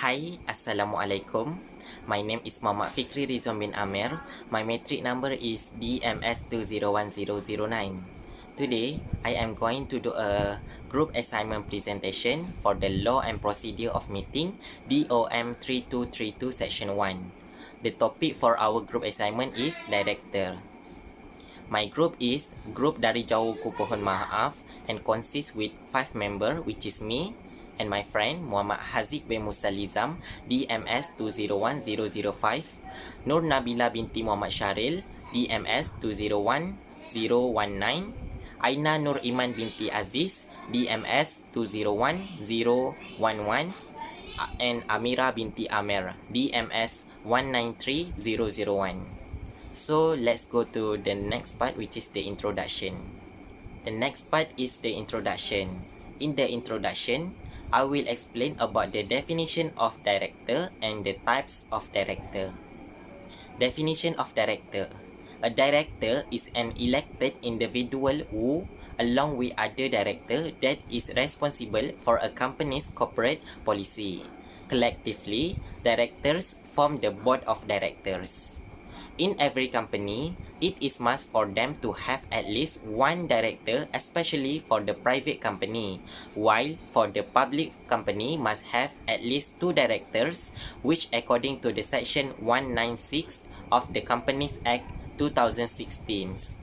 Hi, Assalamualaikum. My name is Muhammad Fikri Rizwan bin Amir. My metric number is DMS201009. Today, I am going to do a group assignment presentation for the Law and Procedure of Meeting DOM 3232 Section 1. The topic for our group assignment is Director. My group is Group Dari Jauh Ku Pohon Maaf and consists with 5 members, which is me and my friend Muhammad Haziq bin Musalizam, DMS 201005, Nur Nabila binti Muhammad Syaril, DMS 201019, Aina Nur Iman binti Aziz, DMS 201011, and Amira binti Amir, DMS 193001. So let's go to the next part, which is the introduction. The next part is the introduction. In the introduction, I will explain about the definition of director and the types of director. Definition of director. A director is an elected individual who, along with other director, that is responsible for a company's corporate policy. Collectively, directors form the board of directors. In every company, it is must for them to have at least one director, especially for the private company, while for the public company must have at least 2 directors, which according to the section 196 of the Companies Act 2016.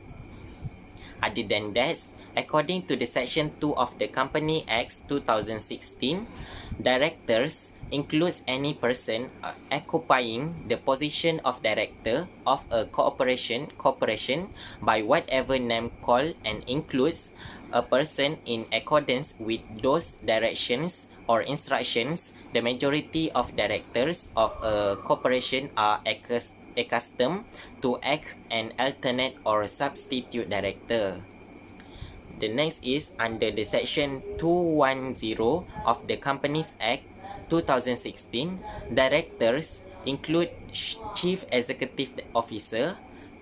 Other than that, according to the section 2 of the Company Act 2016, directors includes any person occupying the position of director of a corporation by whatever name called, and includes a person in accordance with those directions or instructions. The majority of directors of a corporation are accustomed to act an alternate or substitute director. The next is under the section 210 of the Companies Act 2016, directors include Chief Executive Officer,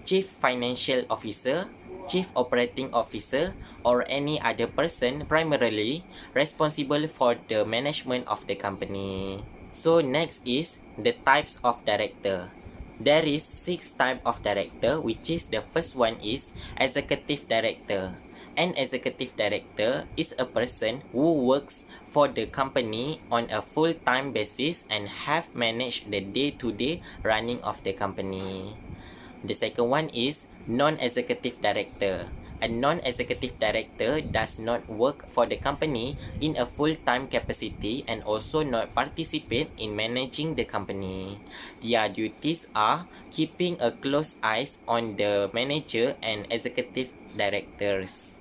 Chief Financial Officer, Chief Operating Officer, or any other person primarily responsible for the management of the company. So next is the types of director. There is 6 types of director, which is the first one is Executive Director. An executive director is a person who works for the company on a full-time basis and have managed the day-to-day running of the company. The second one is non-executive director. A non-executive director does not work for the company in a full-time capacity and also not participate in managing the company. Their duties are keeping a close eye on the manager and executive directors.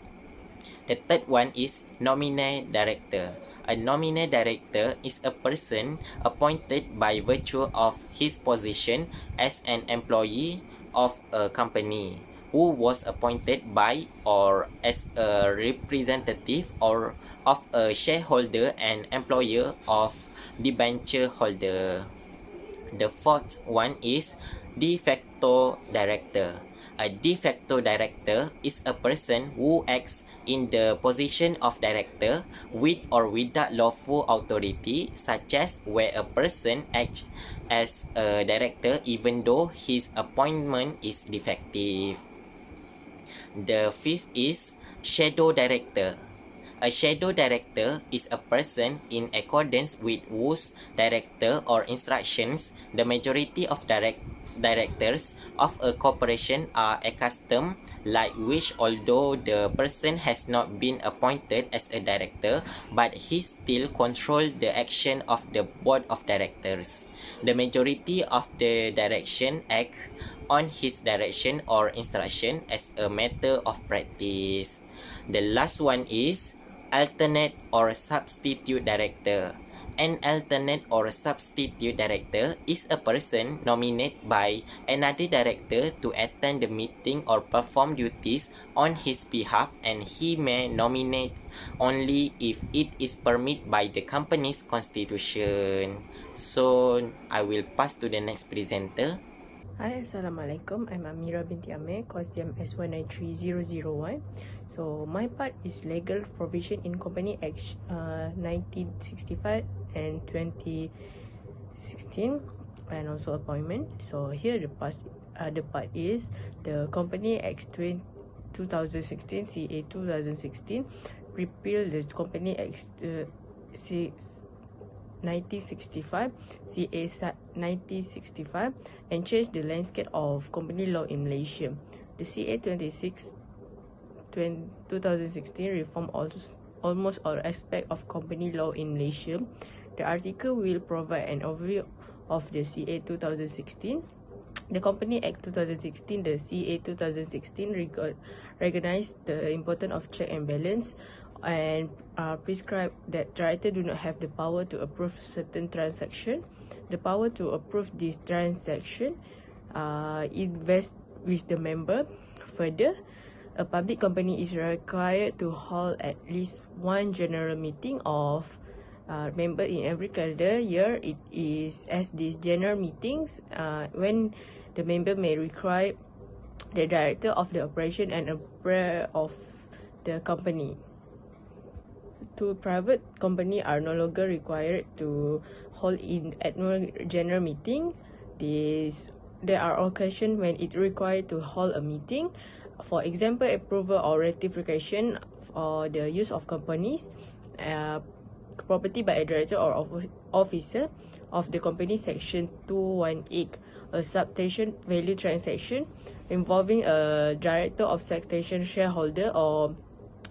The third one is nominee director. A nominee director is a person appointed by virtue of his position as an employee of a company, who was appointed by or as a representative or of a shareholder and employer of debenture holder. The fourth one is de facto director. A de facto director is a person who acts in the position of director with or without lawful authority, such as where a person acts as a director even though his appointment is defective. The fifth is shadow director. A shadow director is a person in accordance with whose director or instructions the majority of directors of a corporation are accustomed, like which although the person has not been appointed as a director, but he still control the action of the board of directors. The majority of the direction act on his direction or instruction as a matter of practice. The last one is alternate or substitute director. An alternate or substitute director is a person nominated by another director to attend the meeting or perform duties on his behalf, and he may nominate only if it is permitted by the company's constitution. So I will pass to the next presenter. Hi, Assalamualaikum. I'm Amira binti Amir, course DM S193001. So my part is legal provision in Company Act 1965 and 2016, and also appointment. So here the part is the Company Act 2016 CA 2016 repeal the Company Act 1965 CA 1965 and change the landscape of company law in Malaysia. The CA 2016 reform almost all aspects of company law in Malaysia. The article will provide an overview of the CA 2016. The Company Act 2016, the CA 2016 recognized the importance of check and balance and prescribe that director do not have the power to approve certain transaction. The power to approve this transaction invest with the member. Further, a public company is required to hold at least one general meeting of member in every calendar year. It is as these general meetings when the member may require the director of the operation and a prayer of the company. Two private company are no longer required to hold in annual general meeting. There are occasions when it required to hold a meeting. For example, approval or ratification for the use of companies property by a director or officer of the company, section 218, a substation value transaction involving a director of substation shareholder or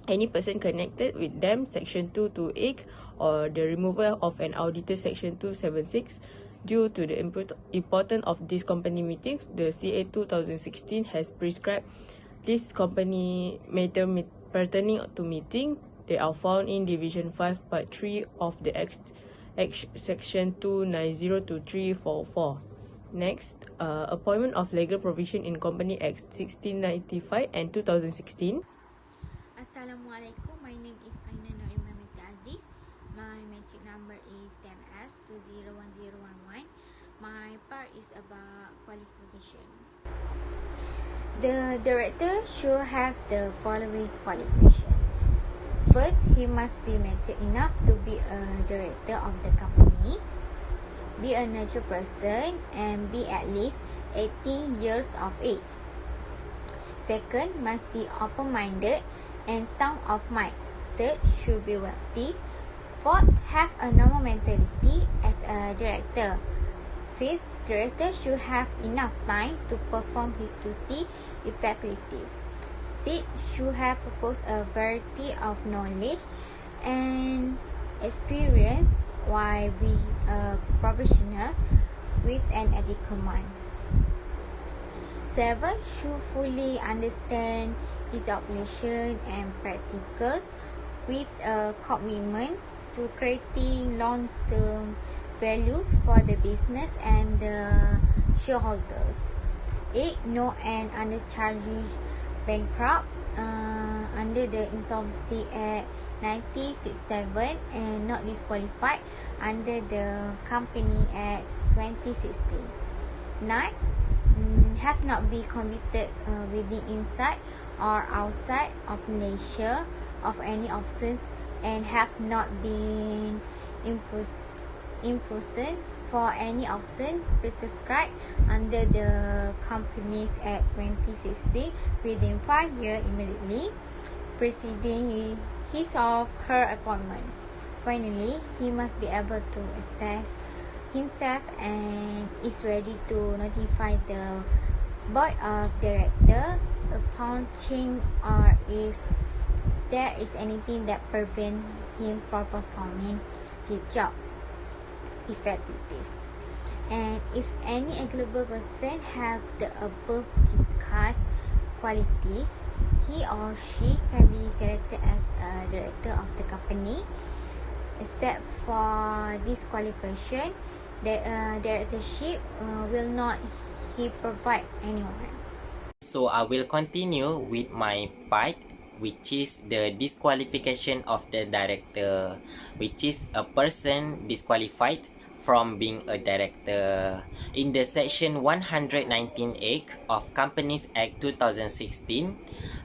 any person connected with them, section 228, or the removal of an auditor, section 276. Due to the importance of these company meetings, the CA 2016 has prescribed this company matter pertaining to meeting. They are found in Division 5, Part 3 of the Act Section 290 to 344. Next, appointment of legal provision in Company Act 1695 and 2016. Assalamualaikum. My name is Aina Norim Ramita Aziz. My matric number is 10S201011. My part is about qualification. The director should have the following qualification. First, he must be mature enough to be a director of the company, be a natural person, and be at least 18 years of age. Second, must be open-minded and sound of mind. Third, should be wealthy. Fourth, have a normal mentality as a director. Fifth, director should have enough time to perform his duty effectively. Sixth, should have possessed a variety of knowledge and experience while being a professional with an ethical mind. 7, should fully understand his obligation and practicals with a commitment to creating long-term values for the business and the shareholders. 8, know and undercharging bankrupt under the Insolvency Act 1967 and not disqualified under the Company Act 2016. 9, have not been convicted within, inside or outside of Malaysia of any offence and have not been imprisoned for any offence prescribed under the Companies Act 2016 within 5 years immediately preceding his or her appointment. Finally, he must be able to assess himself and is ready to notify the board of directors upon change or if there is anything that prevents him from performing his job effectively. And if any eligible person have the above discussed qualities, he or she can be selected as a director of the company. Except for this qualification, the directorship will not he provide anyone. So I will continue with my part, which is the disqualification of the director, which is a person disqualified from being a director. In the section 119A of Companies Act 2016,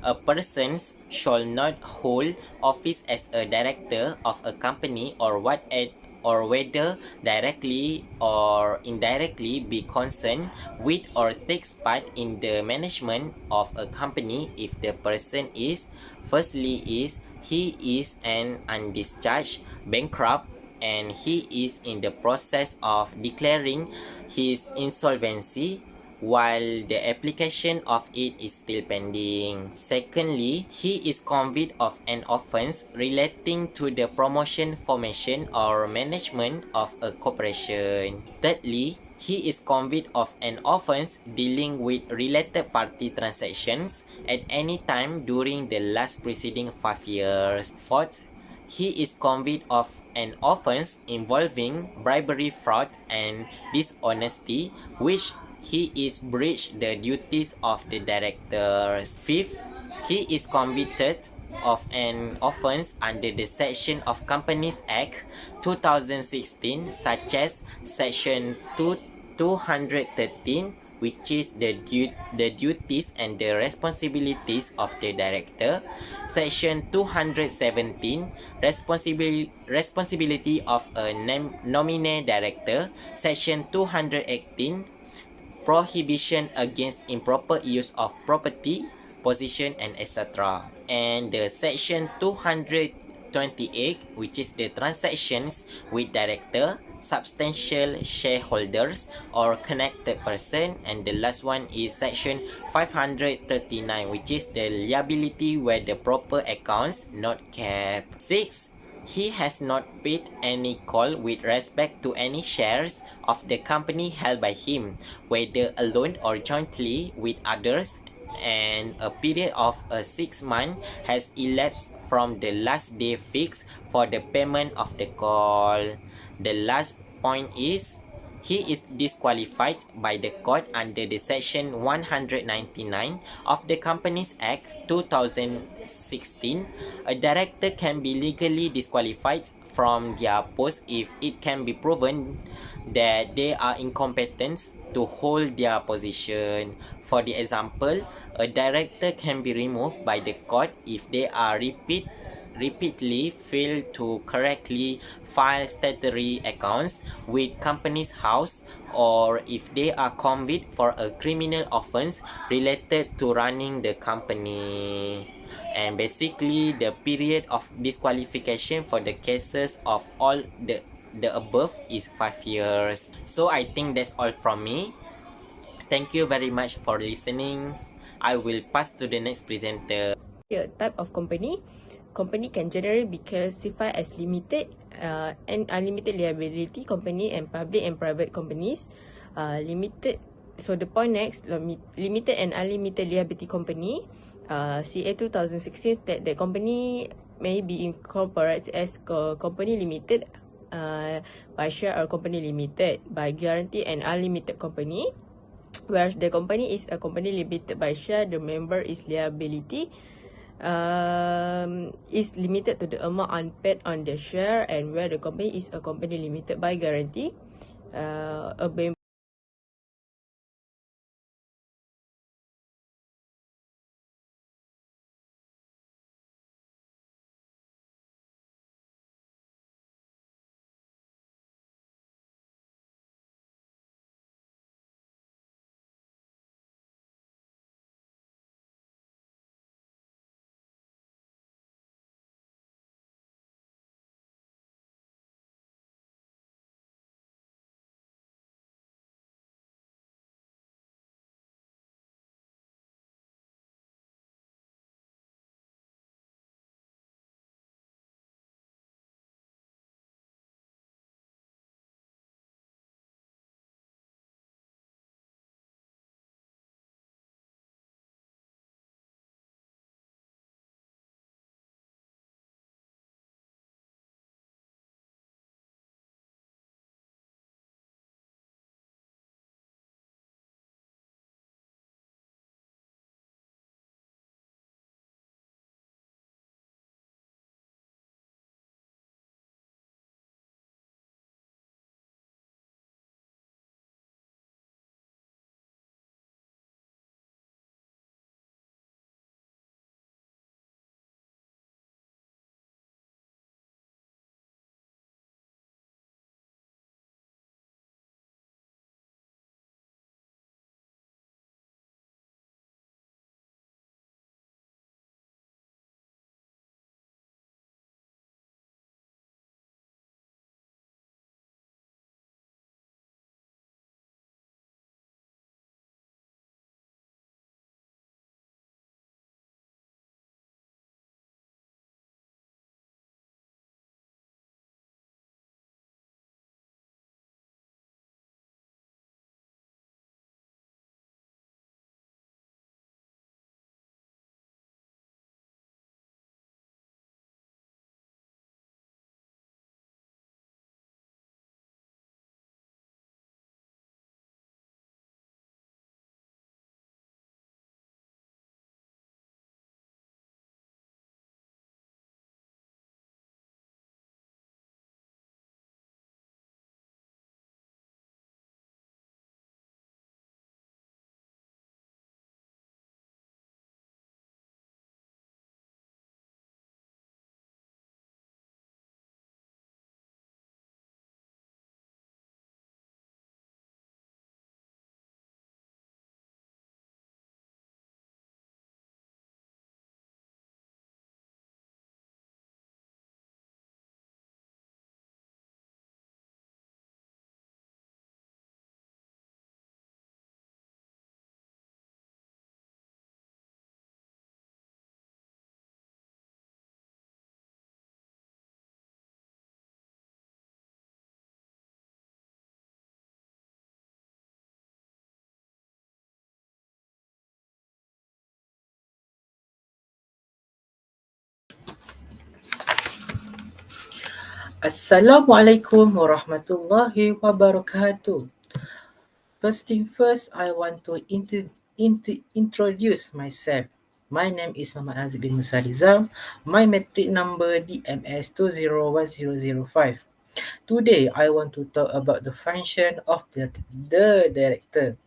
a person shall not hold office as a director of a company or whether directly or indirectly be concerned with or takes part in the management of a company if the person is firstly is he is an undischarged bankrupt and he is in the process of declaring his insolvency while the application of it is still pending. Secondly, he is convicted of an offence relating to the promotion, formation or management of a corporation. Thirdly, he is convicted of an offence dealing with related party transactions at any time during the last preceding 5 years. Fourth, he is convicted of an offence involving bribery, fraud, and dishonesty, which he is breached the duties of the directors. Fifth, he is convicted of an offence under the section of Companies Act 2016, such as Section 213, which is the duties and the responsibilities of the director. Section 217, responsibility of a nominee director. Section 218, prohibition against improper use of property, position, and etc. And the section 228, which is the transactions with director, substantial shareholders, or connected person. And the last one is section 539, which is the liability where the proper accounts not kept. 6. He has not paid any call with respect to any shares of the company held by him, whether alone or jointly with others, and a period of 6 months has elapsed from the last day fixed for the payment of the call. The last point is he is disqualified by the court under the section 199 of the Companies Act 2016. A director can be legally disqualified from their post if it can be proven that they are incompetent to hold their position. For the example, a director can be removed by the court if they are repeatedly fail to correctly file statutory accounts with Companies House, or if they are convicted for a criminal offence related to running the company. And basically, the period of disqualification for the cases of all the above is 5 years. So I think that's all from me. Thank you very much for listening. I will pass to the next presenter. A type of company. Company can generally be classified as limited and unlimited liability company and public and private companies. Limited. So the point next, limited and unlimited liability company. CA 2016 that the company may be incorporated as company limited by share or company limited by guarantee and unlimited company. Whereas the company is a company limited by share, the member is liability is limited to the amount unpaid on the share, and where the company is a company limited by guarantee, a Assalamualaikum warahmatullahi wabarakatuh. First thing first, I want to introduce myself. My name is Muhammad Aziz bin Musa Rizal. My metric number DMS 201005. Today, I want to talk about the function of the director.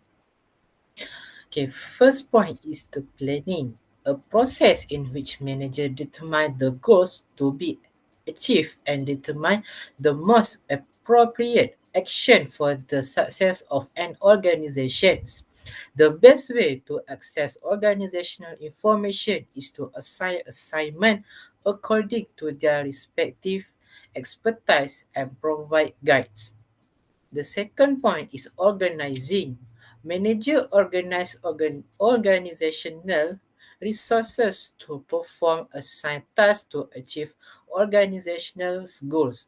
Okay, first point is the planning, a process in which manager determine the goals to be achieved and determine the most appropriate action for the success of an organization. The best way to access organizational information is to assign assignment according to their respective expertise and provide guides. The second point is organizing. Manager organize organizational resources to perform assigned tasks to achieve organizational goals.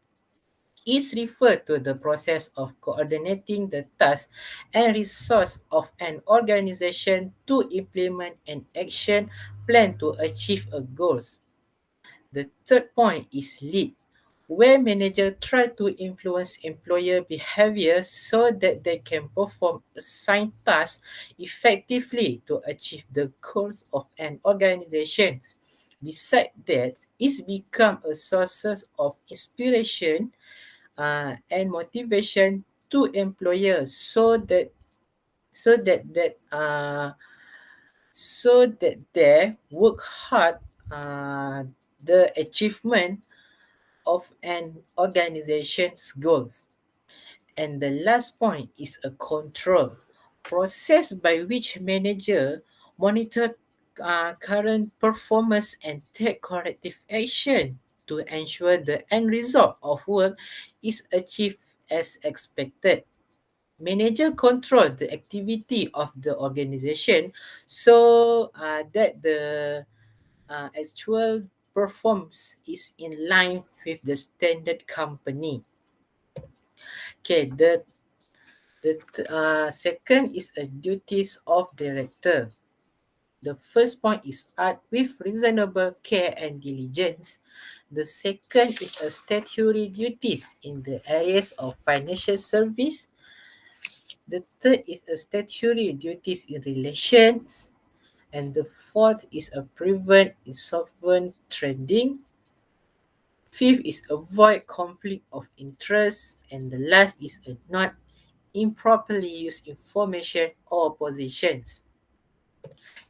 Is referred to the process of coordinating the tasks and resource of an organization to implement an action plan to achieve a goals. The third point is lead, where manager try to influence employer behavior so that they can perform assigned tasks effectively to achieve the goals of an organization. Besides that, it's become a source of inspiration and motivation to employers so that that so that they work hard uh, the achievement of an organization's goals. And the last point is a control process by which manager monitor current performance and take corrective action to ensure the end result of work is achieved as expected. Manager control the activity of the organization so that the actual performance is in line with the standard company. Okay, the second is a duties of director. The first point is art with reasonable care and diligence. The second is a statutory duties in the areas of financial service. The third is a statutory duties in relations. And the fourth is a prevent insolvent trading. Fifth is avoid conflict of interest. And the last is a not improperly use information or positions.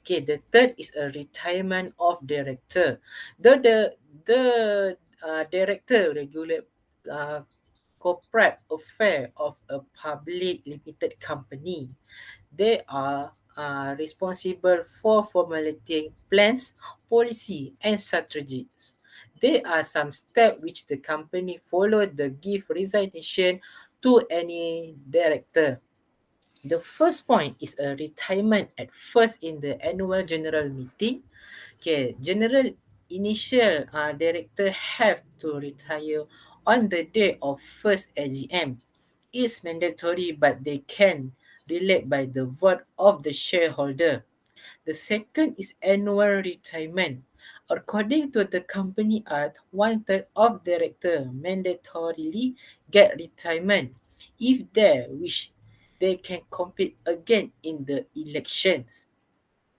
Okay, the third is a retirement of director. The director regulate uh, corporate affair of a public limited company. They are responsible for formulating plans, policy, and strategies. There are some steps which the company follow to give resignation to any director. The first point is a retirement at first in the annual general meeting. Okay, general initial director have to retire on the day of first AGM. It's mandatory but they can delay by the vote of the shareholder. The second is annual retirement. According to the Company Act, one-third of director mandatorily get retirement. If they wish, they can compete again in the elections.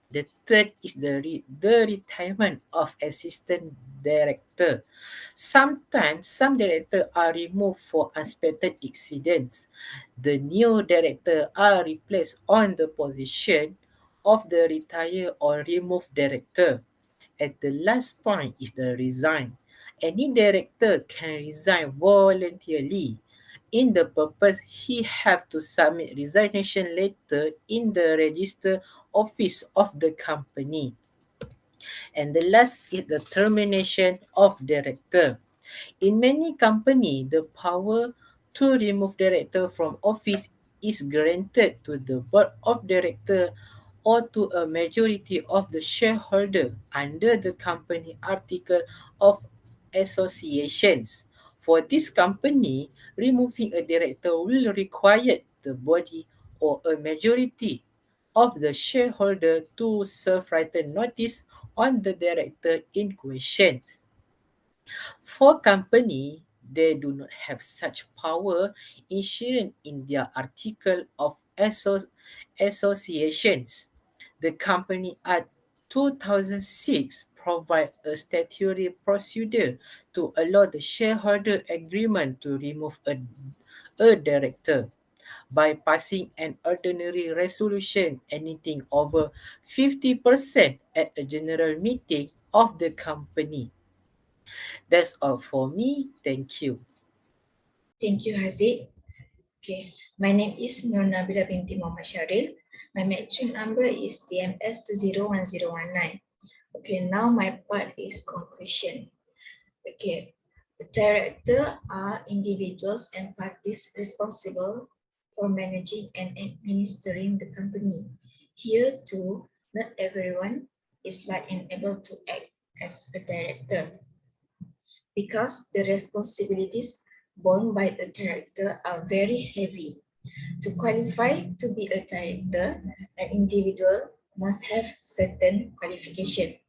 The third is the retirement of assistant director. Sometimes some directors are removed for unexpected incidents. The new director are replaced on the position of the retired or removed director. At the last point is the resign. Any director can resign voluntarily. In the purpose, he have to submit resignation letter in the register office of the company. And the last is the termination of director. In many companies, the power to remove director from office is granted to the board of director or to a majority of the shareholder under the company article of associations. For this company, removing a director will require the body or a majority of the shareholder to serve written notice on the director in question. For company, they do not have such power inherent in their article of associations. The Company Act 2006 provide a statutory procedure to allow the shareholder agreement to remove a director by passing an ordinary resolution anything over 50% at a general meeting of the company. That's all for me. Thank you. Thank you, Haziq. Okay, my name is Nur Nabila binti Muhammad Syaril. My metric number is DMS 201019. Okay, now my part is conclusion. Okay, the director are individuals and parties responsible for managing and administering the company. Here too, not everyone is like and able to act as a director because the responsibilities borne by the director are very heavy. To qualify to be a director, an individual must have certain qualifications.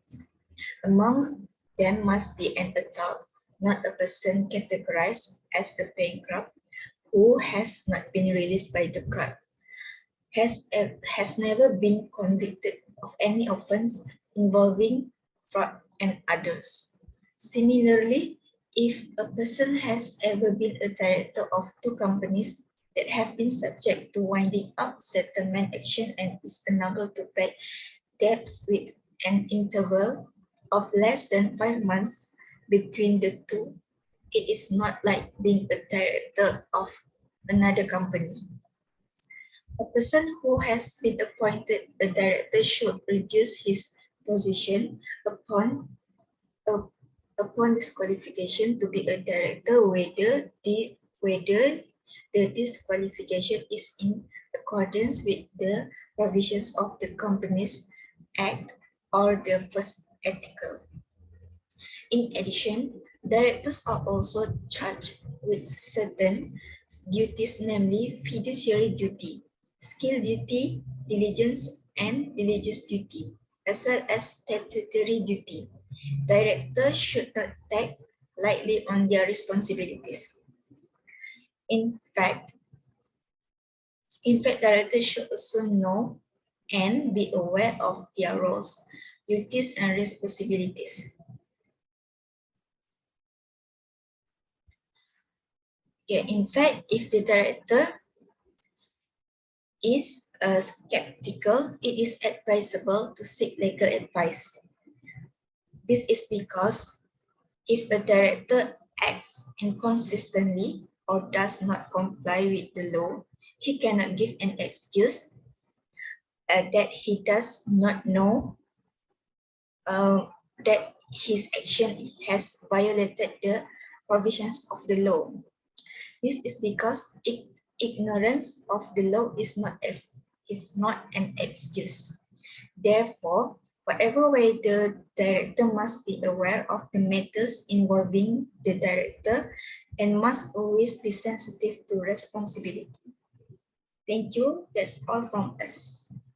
Among them must be an adult, not a person categorized as a bankrupt who has not been released by the court, has never been convicted of any offense involving fraud and others. Similarly, if a person has ever been a director of two companies that have been subject to winding up settlement action and is unable to pay debts with an interval of less than 5 months between the two, it is not like being a director of another company. A person who has been appointed a director should reduce his position upon upon disqualification to be a director, whether the disqualification is in accordance with the provisions of the Companies Act or the first article. In addition, directors are also charged with certain duties, namely fiduciary duty, skill duty, diligence and diligence duty, as well as statutory duty. Directors should not take lightly on their responsibilities. In fact, directors should also know and be aware of their roles, duties, and responsibilities. Okay, in fact, if the director is skeptical, it is advisable to seek legal advice. This is because if a director acts inconsistently or does not comply with the law, he cannot give an excuse that he does not know that his action has violated the provisions of the law. This is because ignorance of the law is not an excuse. Therefore, whatever way the director must be aware of the matters involving the director and must always be sensitive to responsibility. Thank you. That's all from us.